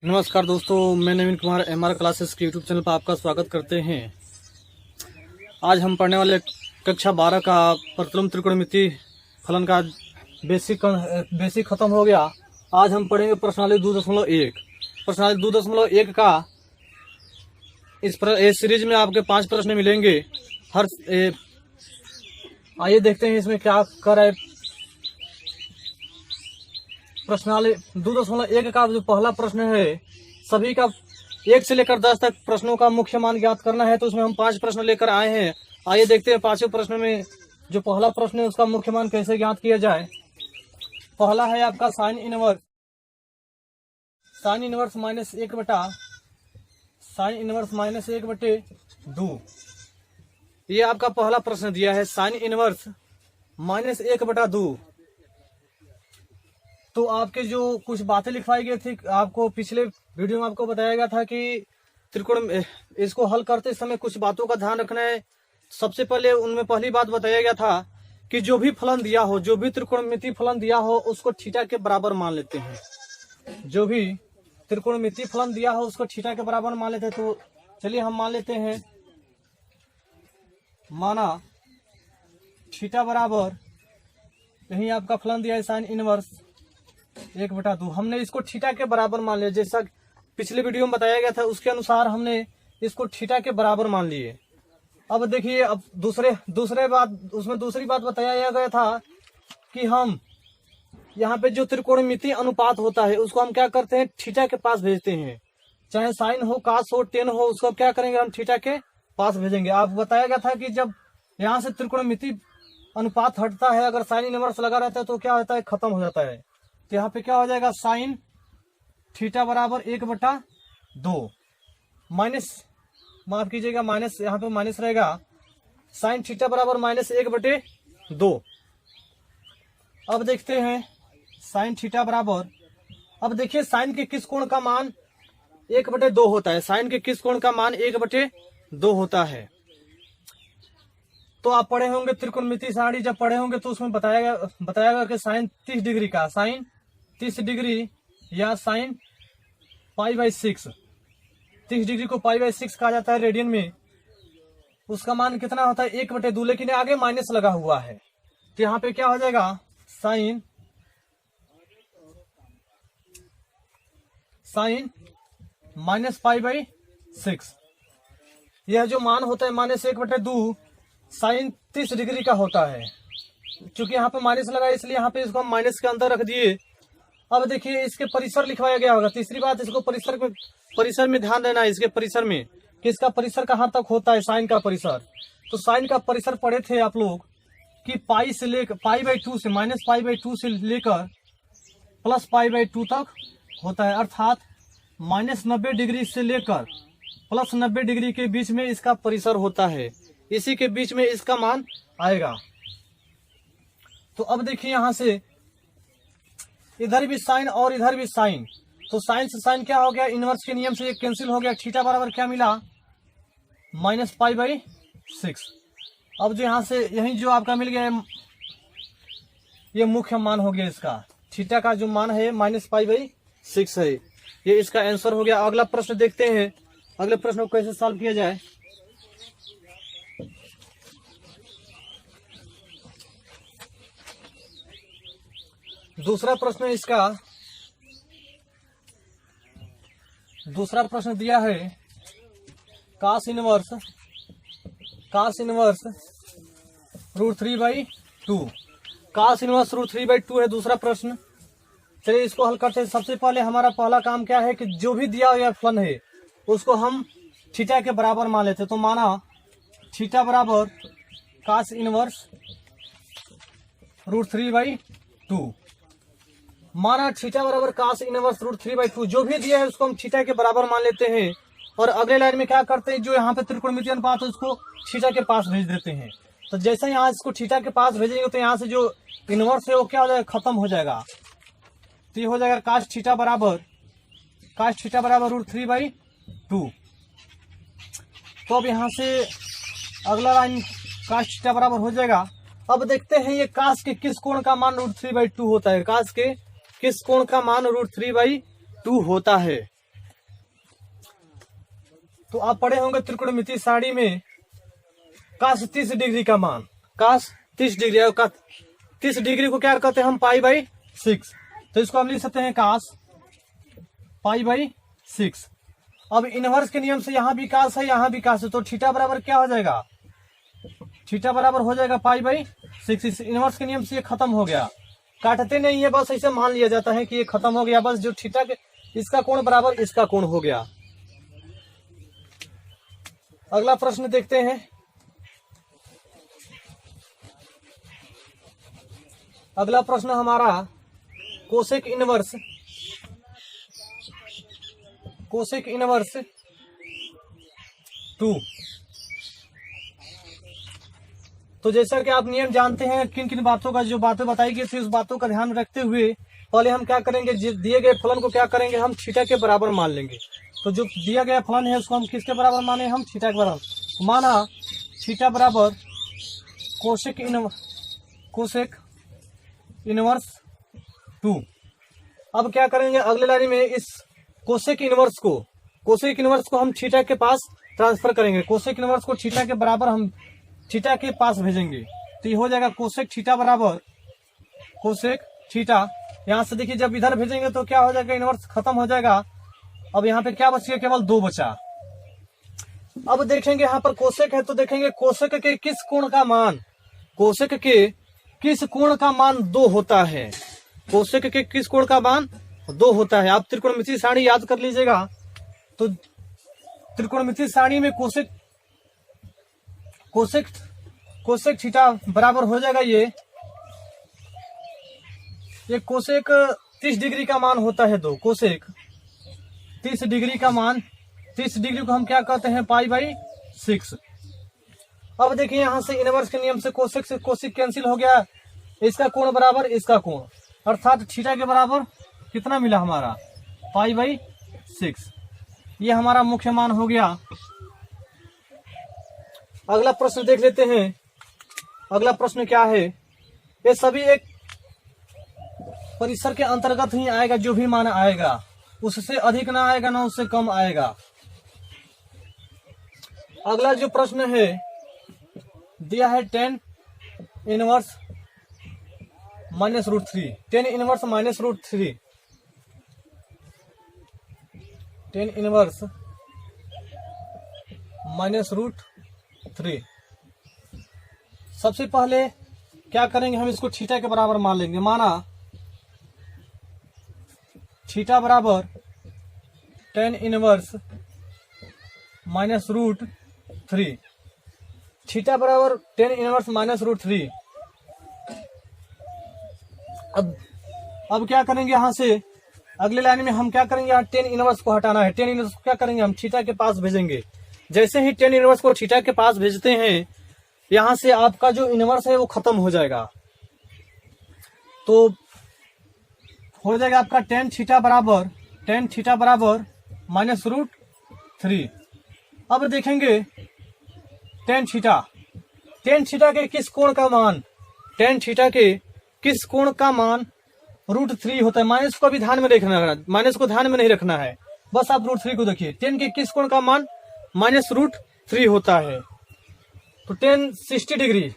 नमस्कार दोस्तों, मैं नवीन कुमार MR क्लासेस के यूट्यूब चैनल पर आपका स्वागत करते हैं। आज हम पढ़ने वाले कक्षा 12 का प्रतिलोम त्रिकोणमिति फलन का बेसिक खत्म हो गया। आज हम पढ़ेंगे प्रश्नावली 2.1। प्रश्नावली 2.1 का इस सीरीज में आपके 5 प्रश्न मिलेंगे। आइए देखते हैं इसमें क्या कर रहा है। प्रश्नावली 2.1 का जो पहला प्रश्न है, सभी का 1 से लेकर 10 तक प्रश्नों का मुख्य मान ज्ञात करना है। तो उसमें हम 5 प्रश्न लेकर आए हैं। आइए देखते हैं 5वें प्रश्न में जो पहला प्रश्न है उसका मुख्य मान कैसे ज्ञात किया जाए। पहला है आपका साइन इनवर्स माइनस 1/2। ये आपका पहला प्रश्न दिया है, साइन इनवर्स -1/2। तो आपके जो कुछ बातें लिखवाई गई थी, आपको पिछले वीडियो में आपको बताया गया था कि त्रिकोण इसको हल करते समय कुछ बातों का ध्यान रखना है। सबसे पहले उनमें पहली बात बताया गया था कि जो भी फलन दिया हो, जो भी त्रिकोणमिति फलन दिया हो, उसको थीटा के बराबर मान लेते हैं। जो भी त्रिकोणमिति फलन दिया हो उसको थीटा के बराबर मान लेते हैं। तो चलिए हम मान लेते हैं, माना थीटा बराबर, यही आपका फलन दिया है साइन इनवर्स 1/2। हमने इसको थीटा के बराबर मान लिया, जैसा पिछले वीडियो में बताया गया था उसके अनुसार हमने इसको थीटा के बराबर मान लिए। अब देखिए, अब दूसरी बात बताया गया था कि हम यहाँ पे जो त्रिकोणमिति अनुपात होता है उसको हम क्या करते हैं, थीटा के पास भेजते हैं। चाहे साइन हो, कास हो, टेन हो, उसको क्या करेंगे, हम थीटा के पास भेजेंगे। आप बताया गया था कि जब यहाँ से त्रिकोणमिति अनुपात हटता है, अगर साइन इनवर्स लगा रहता है तो क्या होता है, खत्म हो जाता है। तो यहाँ पे क्या हो जाएगा, साइन थीटा बराबर 1/2 माइनस, माफ कीजिएगा, माइनस, यहाँ पे माइनस रहेगा। साइन थीटा बराबर -1/2। अब देखते हैं साइन थीटा बराबर, अब देखिए साइन के किस कोण का मान 1/2 होता है। साइन के किस कोण का मान 1/2 होता है। तो आप पढ़े होंगे त्रिकोणमिति सारणी, जब पढ़े होंगे तो उसमें बताया गया कि साइन 30 डिग्री का, साइन 30 डिग्री या साइन π/6, 30 डिग्री को π/6 कहा जाता है रेडियन में। उसका मान कितना होता है, 1/2, लेकिन आगे माइनस लगा हुआ है। तो यहाँ पे क्या हो जाएगा, साइन -π/6। यह जो मान होता है -1/2 साइन 30 डिग्री का होता है। क्योंकि यहाँ पे माइनस लगा इसलिए यहाँ पे इसको हम माइनस के अंदर रख दिए। अब देखिए इसके परिसर लिखवाया गया होगा। तीसरी बात, इसको परिसर में ध्यान देना है, इसके परिसर में कि इसका परिसर कहाँ तक होता है, साइन का परिसर। तो साइन का परिसर पढ़े थे आप लोग कि π/2 से -π/2 से लेकर +π/2 तक होता है, अर्थात -90 डिग्री से लेकर +90 डिग्री के बीच में इसका परिसर होता है। इसी के बीच में इसका मान आएगा। तो अब देखिए यहां से इधर भी साइन और इधर भी साइन, तो साइन से साइन क्या हो गया, इनवर्स के नियम से एक कैंसिल हो गया। थीटा बराबर क्या मिला, -π/6। अब जो यहां से यही जो आपका मिल गया, ये मुख्य मान हो गया इसका। थीटा का जो मान है -π/6 है। ये इसका आंसर हो गया। अगला प्रश्न देखते हैं, अगले प्रश्न को कैसे सॉल्व किया जाए। दूसरा प्रश्न दिया है cos इनवर्स √3/2। cos इनवर्स √3/2 है दूसरा प्रश्न। चलिए इसको हल करते हैं। सबसे पहले हमारा पहला काम क्या है कि जो भी दिया हुआ फलन है उसको हम थीटा के बराबर मान लेते हैं। तो माना थीटा बराबर cos इनवर्स √3/2। माना थीटा बराबर cos इनवर्स √3/2, जो भी दिया है उसको हम थीटा के बराबर मान लेते हैं। और अगले लाइन में क्या करते हैं, जो यहाँ पे त्रिकोणमिति अनुपात है उसको थीटा के पास भेज देते हैं। तो जैसे यहाँ इसको थीटा के पास भेजेंगे तो यहाँ से जो इनवर्स है वो क्या हो जाएगा, खत्म हो जाएगा। तो ये हो जाएगा cos थीटा बराबर √3/2। तो अब यहाँ से अगला लाइन cos थीटा बराबर हो जाएगा। अब देखते हैं ये cos के किस कोण का मान √3/2 होता है। cos के किस कोण का मान √3/2 होता है। तो आप पढ़े होंगे त्रिकोणमितीय सारणी में cos 30 डिग्री का मान, cos 30 डिग्री, 30 डिग्री को क्या कहते हैं हम, π/6। तो इसको हम लिख सकते हैं cos π/6। अब इनवर्स के नियम से यहाँ भी cos है, यहाँ भी cos है, तो थीटा बराबर क्या हो जाएगा, थीटा बराबर हो जाएगा π/6। इस इनवर्स के नियम से ये खत्म हो गया, काटते नहीं है, बस ऐसे मान लिया जाता है कि ये खत्म हो गया। बस जो थीटा के इसका कोण बराबर इसका कोण हो गया। अगला प्रश्न देखते हैं। अगला प्रश्न हमारा कोसेक इनवर्स 2। तो जैसा कि आप नियम जानते हैं, किन किन बातों का, जो बातें बताई गई थी उस बातों का ध्यान रखते हुए पहले हम क्या करेंगे, दिए गए फलन को क्या करेंगे, हम थीटा के बराबर मान लेंगे। तो जो दिया गया फलन है उसको हम किसके बराबर माने, हम थीटा के बराबर माना। थीटा बराबर कोसेक इनवर्स 2। अब क्या करेंगे, अगले लाइन में इस कोसेक इनवर्स को हम थीटा के पास ट्रांसफर करेंगे। कोसेक इनवर्स को थीटा के बराबर हम थीटा के पास भेजेंगे, तो ये हो जाएगा कोसेक थीटा बराबर कोसेक थीटा। यहाँ से देखिए जब इधर भेजेंगे तो क्या हो जाएगा, इनवर्स खत्म हो जाएगा। अब यहाँ पे क्या बच गया, केवल 2 बचा। अब देखेंगे यहाँ पर कोसेक है, तो देखेंगे कोसेक के किस कोण का मान, कोसेक के किस कोण का मान 2 होता है। कोसेक के किस कोण का मान 2 होता है। आप त्रिकोणमितीय सारणी याद कर लीजिएगा। तो त्रिकोणमितीय सारणी में कोसेक थीटा बराबर हो जाएगा ये कोसेक 30 डिग्री का मान होता है 2। कोसेक 30 डिग्री का मान, 30 डिग्री को हम क्या कहते हैं, π/6। अब देखिए यहाँ से इनवर्स के नियम से कोसेक कैंसिल हो गया, इसका कोण बराबर इसका कोण, अर्थात थीटा के बराबर कितना मिला हमारा, π/6। ये हमारा मुख्य मान हो गया। अगला प्रश्न देख लेते हैं। अगला प्रश्न क्या है, ये सभी एक परिसर के अंतर्गत ही आएगा, जो भी मान आएगा उससे अधिक ना आएगा ना उससे कम आएगा। अगला जो प्रश्न है दिया है 10 इनवर्स -√3, 10 इनवर्स -√3, 10 इनवर्स -√3। सबसे पहले क्या करेंगे, हम इसको थीटा के बराबर मान लेंगे। माना थीटा बराबर 10 इनवर्स -√3, थीटा बराबर 10 इनवर्स -√3। अब क्या करेंगे, यहां से अगले लाइन में हम क्या करेंगे, यहाँ 10 इनवर्स को हटाना है। 10 इनवर्स को क्या करेंगे, हम थीटा के पास भेजेंगे। जैसे ही 10 इनवर्स को थीटा के पास भेजते हैं, यहां से आपका जो इनवर्स है वो खत्म हो जाएगा। तो हो जाएगा आपका 10 थीटा बराबर -√3। अब देखेंगे 10 थीटा के किस कोण का मान, 10 थीटा के किस कोण का मान √3 होता है। माइनस को भी ध्यान में रखना है, माइनस को ध्यान में नहीं रखना है, बस आप √3 को देखिए। 10 के किस कोण का मान -√3 होता है। तो 10 60 डिग्री,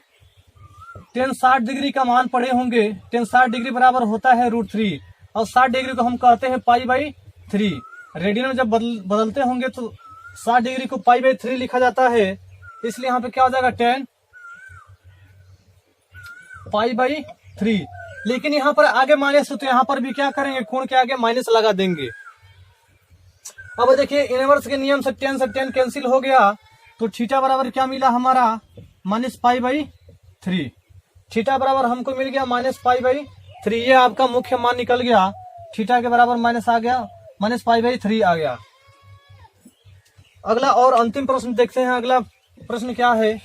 10 60 डिग्री का मान पढ़े होंगे। 10 60 डिग्री बराबर होता है √3, और 60 डिग्री को हम कहते हैं π/3। रेडियन में जब बदलते होंगे तो 60 डिग्री को π/3 लिखा जाता है, इसलिए यहाँ पे क्या हो जाएगा 10 π/3। लेकिन यहाँ पर आगे माइनस, तो यहाँ पर भी क्या करेंगे, कोण के आगे माइनस लगा देंगे। अब देखिए इनवर्स के नियम से 10 कैंसिल हो गया, तो थीटा बराबर क्या मिला हमारा, -π/3। थीटा बराबर हमको मिल गया -π/3। ये आपका मुख्य मान निकल गया, थीटा के बराबर माइनस आ गया, -π/3 आ गया। अगला और अंतिम प्रश्न देखते हैं। अगला प्रश्न क्या है,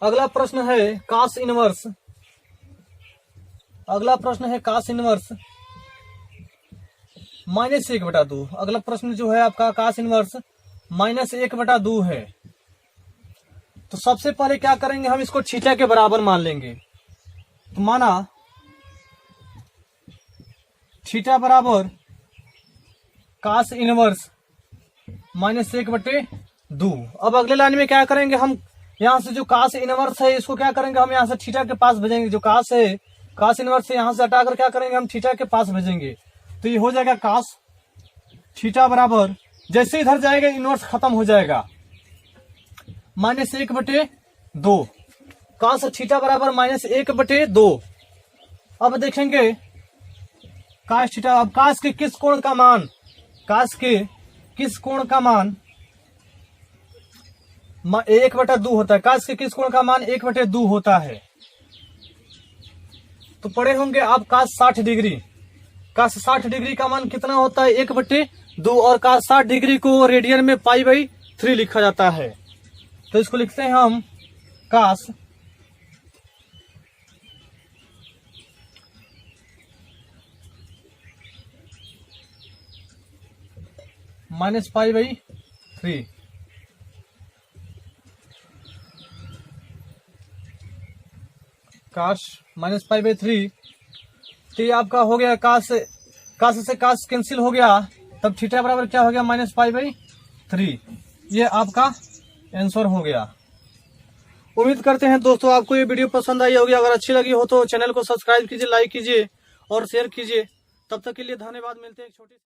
अगला प्रश्न है cos इनवर्स। अगला प्रश्न है cos इनवर्स -1/2। अगला प्रश्न जो है आपका cos इनवर्स -1/2 है। तो सबसे पहले क्या करेंगे, हम इसको थीटा के बराबर मान लेंगे। तो माना थीटा बराबर कास इनवर्स -1/2। अब अगले लाइन में क्या करेंगे, हम यहाँ से जो कास इनवर्स है इसको क्या करेंगे, हम यहाँ से थीटा के पास भेजेंगे। जो कास है, कास इनवर्स से यहाँ से हटाकर क्या करेंगे, हम थीटा के पास भेजेंगे। तो ये हो जाएगा कास थीटा बराबर, जैसे इधर जाएगा इनवर्स खत्म हो जाएगा, -1/2। कास थीटा बराबर -1/2। अब देखेंगे कास थीटा, अब कास के किस कोण का मान, कास के किस कोण का मान 1/2 होता है। कास के किस कोण का मान 1/2 होता है। तो पढ़े होंगे आप कास 60 डिग्री, कास 60 डिग्री का मान कितना होता है 1/2, और कास 60 डिग्री को रेडियन में π/3 लिखा जाता है। तो इसको लिखते हैं हम कास -π/3। काश -π/3। तो ये आपका हो गया कास से कास कैंसिल हो गया, तब थीटा बराबर क्या हो गया -π/3। ये आपका आंसर हो गया। उम्मीद करते हैं दोस्तों आपको ये वीडियो पसंद आई होगी। अगर अच्छी लगी हो तो चैनल को सब्सक्राइब कीजिए, लाइक कीजिए और शेयर कीजिए। तब तक के लिए धन्यवाद। मिलते हैं एक छोटी